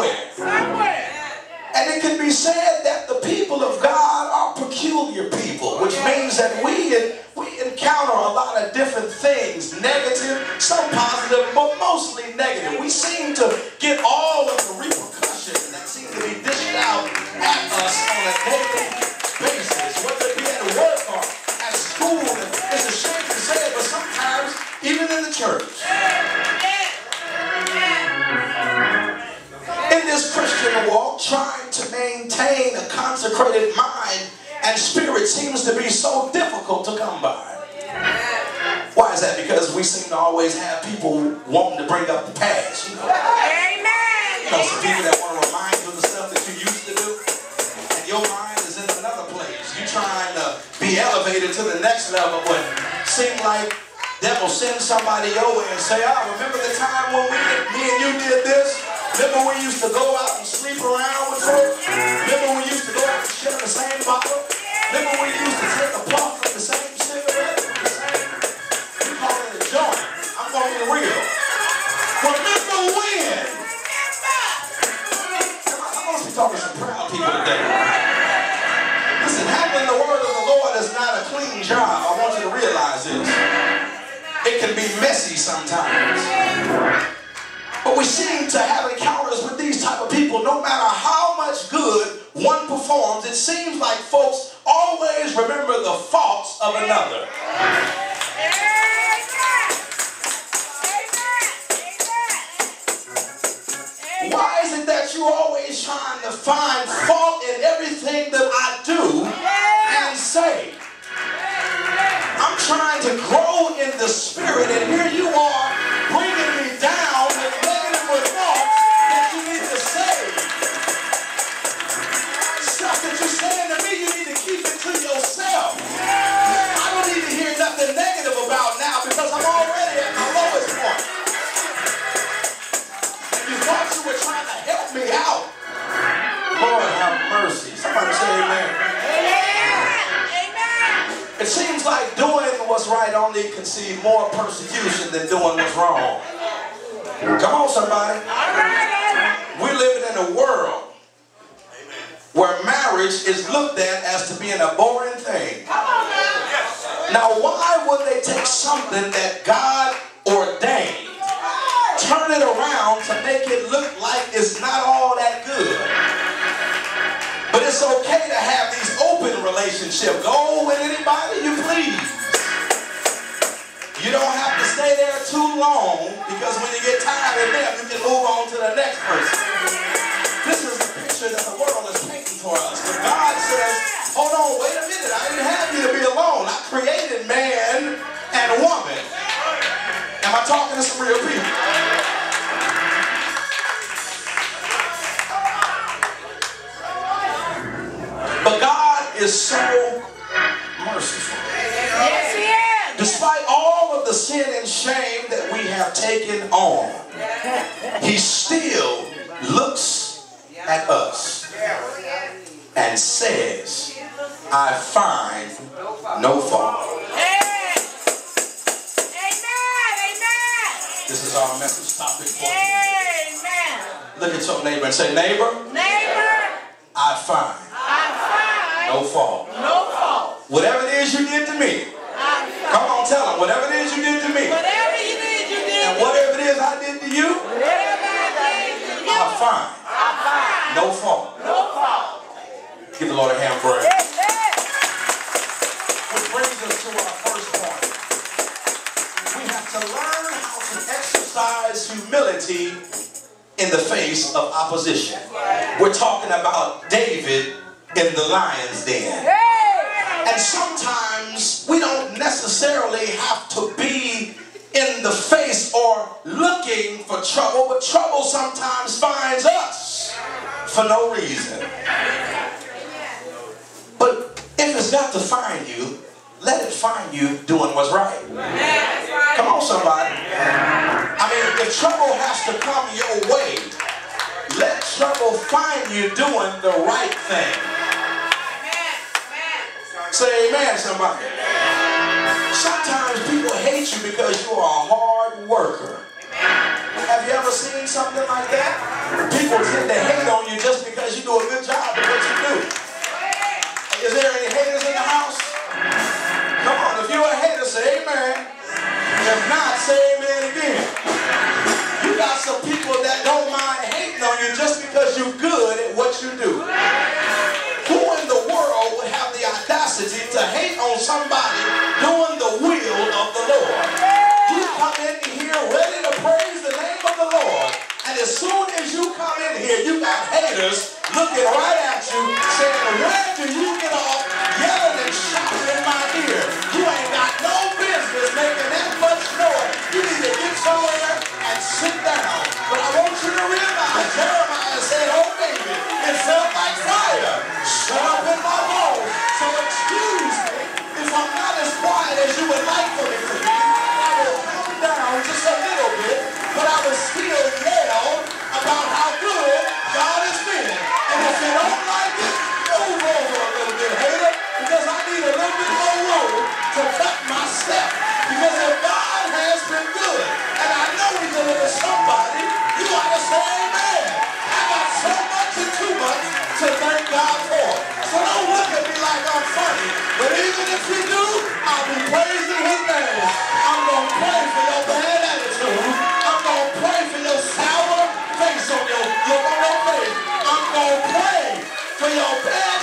somewhere. And it can be said that the people of God are peculiar people, which means that we encounter a lot of different things, negative, some positive, but mostly negative. We seem to get all of the repercussions that seem to be dished out at us on a daily basis, whether it be at work or at school. It's a shame to say it, but sometimes even in the church. In this Christian walk, trying to maintain a consecrated mind and spirit seems to be so difficult to come by. Why is that? Because we seem to always have people wanting to bring up the past. You know, some people that want to remind you of the stuff that you used to do, and your mind is in another place. You're trying to be elevated to the next level, but seem like devil send somebody your way and say, remember the time when me and you did this? Remember we used to go out and sleep around with folks? Remember we used to go out and share the same bottle? Remember we used to take a puff of the same cigarette? We call it a joint. I'm going to be real. Remember when? I must be talking to some proud people today. Listen, handling the word of the Lord is not a clean job. I want you to realize this. It can be messy sometimes. But we seem to have encounters with these type of people. No matter how much good one performs, it seems like folks always remember the faults of another. Why is it that you're always trying to find fault in everything that I do and say? I'm trying to grow in the spirit, and here you are bringing me down with negative remarks that you need to say. Stuff that you're saying to me, you need to keep it to yourself. I don't need to hear nothing negative about now because I'm already at my lowest point. And you thought you were trying to help me out. Lord have mercy. Somebody say amen. It seems like doing what's right only conceives more persecution than doing what's wrong. Come on, somebody. We're living in a world where marriage is looked at as to being a boring thing. Now, why would they take something that God ordained, turn it around to make it look like it's not all that good? But it's okay to have these open relationships. Go with anybody you please. You don't have to stay there too long because when you get tired of them, you can move on to the next person. This is the picture that the world is painting for us. But God says, hold on, wait a minute. I didn't have you to be alone. I created man and woman. Am I talking to some real people? But God is so merciful. Yes, He is. Despite all of the sin and shame that we have taken on, He still looks at us and says, I find no fault. Amen. Amen. This is our message topic for Amen. Look at your neighbor and say, neighbor, I find no fault. No fault. Whatever it is you did to me. Come on, tell them. Whatever it is you did to me. Whatever you did, you did. And whatever it is I did to you. Whatever I did to you. I find no fault. No fault. Give the Lord a hand for it. Amen. Which brings us to our first point. We have to learn how to exercise humility in the face of opposition. We're talking about David in the lion's den. And sometimes we don't necessarily have to be in the face or looking for trouble, but trouble sometimes finds us for no reason. But if it's got to find you, let it find you doing what's right. Come on, somebody. I mean, if trouble has to come your way, let trouble find you doing the right thing. Say amen, somebody. Sometimes people hate you because you are a hard worker. Have you ever seen something like that? People tend to hate on you just because you do a good job at what you do. Is there any haters in the house? Come on, if you're a hater, say amen. If not, say amen again. You got some people that don't mind hating on you just because you're good at what you do. Who in the world would have the audacity to hate on somebody doing the will of the Lord? You come in here ready to praise the name of the Lord, and as soon as you come in here, you got haters looking right at you saying, where do you get off yelling and shouting in my ear? You ain't got no business making that much noise. You need to get somewhere and sit down. But I want you to realize, Jeremiah said, oh baby, it felt like fire. Shut up in my bones. So excuse me if I'm not as quiet as you would like for me to be. I will calm down just a little bit, but I will still yell about how good God has been. And if you don't like it, move over a little bit, hater, because I need a little bit more room to cut my step. Because if God has been good, and I know He delivered somebody, you ought to say amen. I got so much and too much to thank God for. So don't look at me like I'm funny, but even if you do, I'll be praising His name. I'm going to pray for your bad attitude. I'm going to pray for your sour face on your look on your face. I'm going to pray for your bad